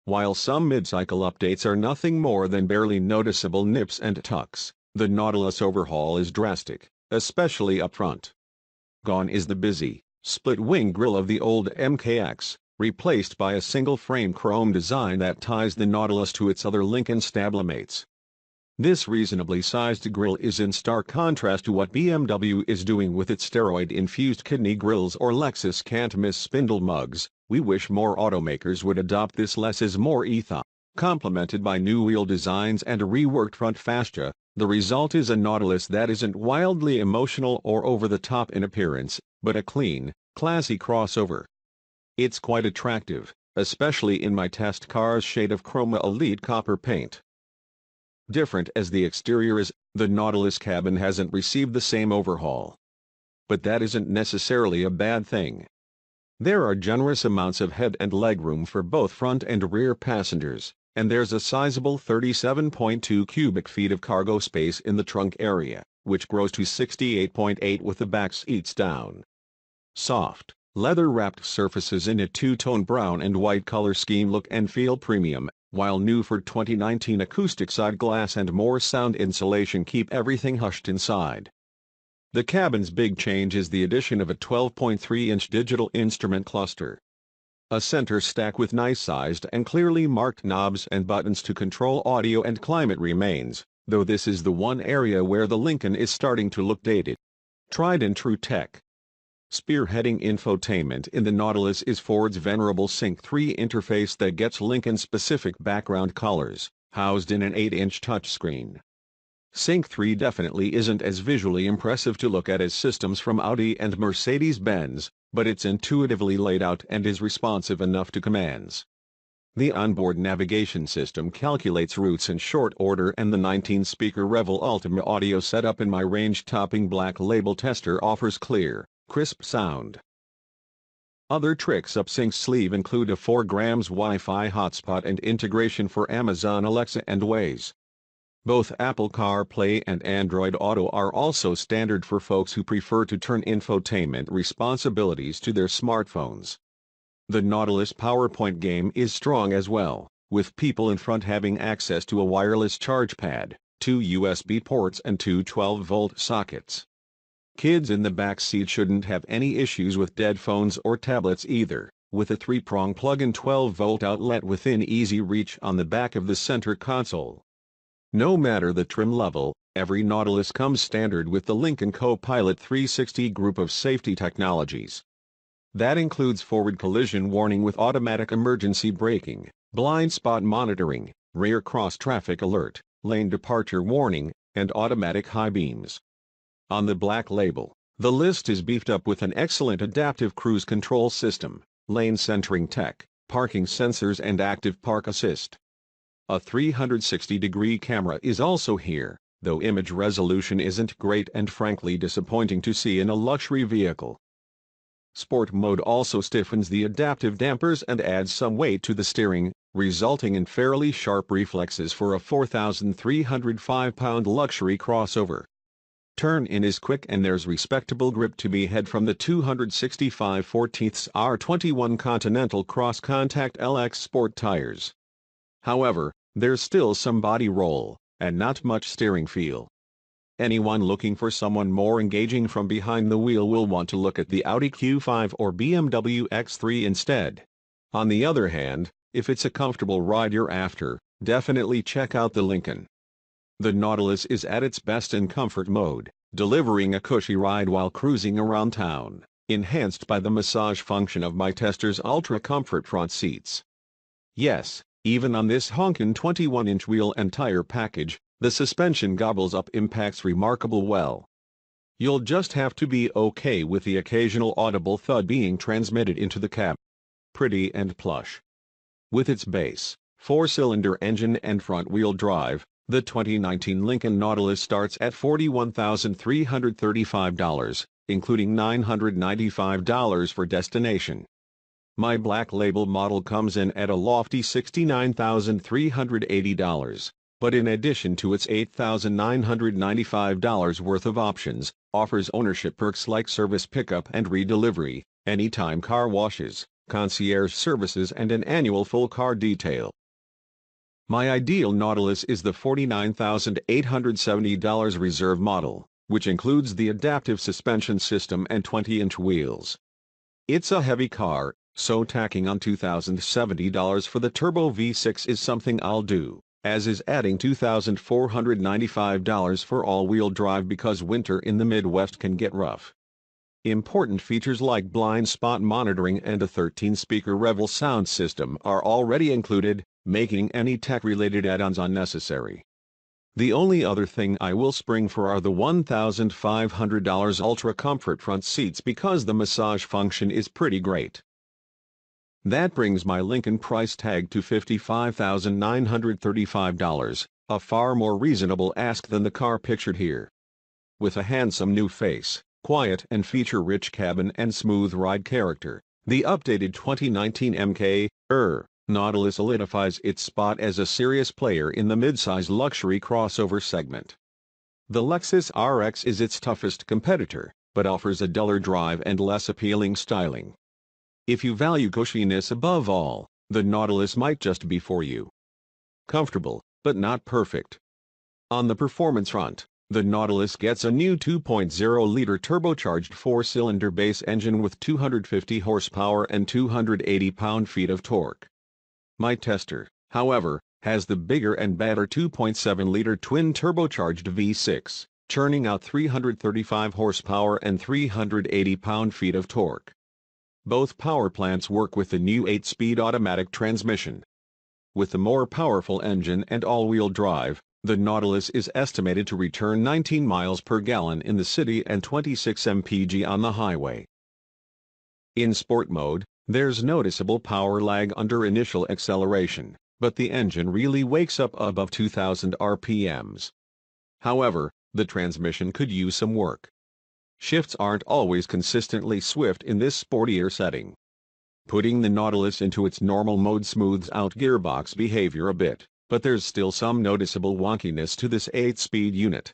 While some mid-cycle updates are nothing more than barely noticeable nips and tucks, the Nautilus overhaul is drastic, especially up front. Gone is the busy, split-wing grille of the old MKX, replaced by a single-frame chrome design that ties the Nautilus to its other Lincoln stablemates. This reasonably sized grille is in stark contrast to what BMW is doing with its steroid-infused kidney grilles or Lexus can't-miss spindle mugs. We wish more automakers would adopt this less is more ethos. Complemented by new wheel designs and a reworked front fascia, the result is a Nautilus that isn't wildly emotional or over-the-top in appearance, but a clean, classy crossover. It's quite attractive, especially in my test car's shade of Chroma Elite copper paint. Different as the exterior is, the Nautilus cabin hasn't received the same overhaul. But that isn't necessarily a bad thing. There are generous amounts of head and legroom for both front and rear passengers, and there's a sizable 37.2 cubic feet of cargo space in the trunk area, which grows to 68.8 with the back seats down. Soft, leather-wrapped surfaces in a two-tone brown and white color scheme look and feel premium, while new for 2019 acoustic side glass and more sound insulation keep everything hushed inside. The cabin's big change is the addition of a 12.3-inch digital instrument cluster. A center stack with nice-sized and clearly marked knobs and buttons to control audio and climate remains, though this is the one area where the Lincoln is starting to look dated. Tried and true tech. Spearheading infotainment in the Nautilus is Ford's venerable Sync 3 interface that gets Lincoln-specific background colors, housed in an 8-inch touchscreen. Sync 3 definitely isn't as visually impressive to look at as systems from Audi and Mercedes-Benz, but it's intuitively laid out and is responsive enough to commands. The onboard navigation system calculates routes in short order, and the 19-speaker Revel Ultima audio setup in my range-topping Black Label tester offers clear, crisp sound. Other tricks up Sync's sleeve include a 4 grams Wi-Fi hotspot and integration for Amazon Alexa and Waze. Both Apple CarPlay and Android Auto are also standard for folks who prefer to turn infotainment responsibilities to their smartphones. The Nautilus PowerPoint game is strong as well, with people in front having access to a wireless charge pad, 2 USB ports and 2 12-volt sockets. Kids in the back seat shouldn't have any issues with dead phones or tablets either, with a 3-prong plug-in 12-volt outlet within easy reach on the back of the center console. No matter the trim level, every Nautilus comes standard with the Lincoln Co-Pilot 360 group of safety technologies. That includes forward collision warning with automatic emergency braking, blind spot monitoring, rear cross-traffic alert, lane departure warning, and automatic high beams. On the Black Label, the list is beefed up with an excellent adaptive cruise control system, lane centering tech, parking sensors and active park assist. A 360-degree camera is also here, though image resolution isn't great and frankly disappointing to see in a luxury vehicle. Sport mode also stiffens the adaptive dampers and adds some weight to the steering, resulting in fairly sharp reflexes for a 4,305-pound luxury crossover. Turn-in is quick and there's respectable grip to be had from the 265/14 R21 Continental Cross-Contact LX Sport tires. However, there's still some body roll, and not much steering feel. Anyone looking for someone more engaging from behind the wheel will want to look at the Audi Q5 or BMW X3 instead. On the other hand, if it's a comfortable ride you're after, definitely check out the Lincoln. The Nautilus is at its best in comfort mode, delivering a cushy ride while cruising around town, enhanced by the massage function of my tester's Ultra Comfort front seats. Yes, even on this honkin' 21-inch wheel and tire package, the suspension gobbles up impacts remarkable well. You'll just have to be okay with the occasional audible thud being transmitted into the cab. Pretty and plush. With its base, 4-cylinder engine and front-wheel drive, the 2019 Lincoln Nautilus starts at $41,335, including $995 for destination. My Black Label model comes in at a lofty $69,380, but in addition to its $8,995 worth of options, offers ownership perks like service pickup and redelivery, anytime car washes, concierge services and an annual full car detail. My ideal Nautilus is the $49,870 reserve model, which includes the adaptive suspension system and 20-inch wheels. It's a heavy car, so tacking on $2,070 for the turbo V6 is something I'll do, as is adding $2,495 for all-wheel drive because winter in the Midwest can get rough. Important features like blind spot monitoring and a 13-speaker Revel sound system are already included, making any tech-related add-ons unnecessary. The only other thing I will spring for are the $1,500 Ultra Comfort front seats because the massage function is pretty great. That brings my Lincoln price tag to $55,935, a far more reasonable ask than the car pictured here. With a handsome new face, quiet and feature-rich cabin and smooth ride character, the updated 2019 MK Nautilus solidifies its spot as a serious player in the midsize luxury crossover segment. The Lexus RX is its toughest competitor, but offers a duller drive and less appealing styling. If you value cushiness above all, the Nautilus might just be for you. Comfortable, but not perfect. On the performance front, the Nautilus gets a new 2.0-liter turbocharged 4-cylinder base engine with 250 horsepower and 280 pound-feet of torque. My tester, however, has the bigger and better 2.7-liter twin-turbocharged V6, churning out 335 horsepower and 380 pound-feet of torque. Both power plants work with the new 8-speed automatic transmission. With the more powerful engine and all-wheel drive, the Nautilus is estimated to return 19 miles per gallon in the city and 26 mpg on the highway. In sport mode, there's noticeable power lag under initial acceleration, but the engine really wakes up above 2,000 RPMs. However, the transmission could use some work. Shifts aren't always consistently swift in this sportier setting. Putting the Nautilus into its normal mode smooths out gearbox behavior a bit, but there's still some noticeable wonkiness to this 8-speed unit.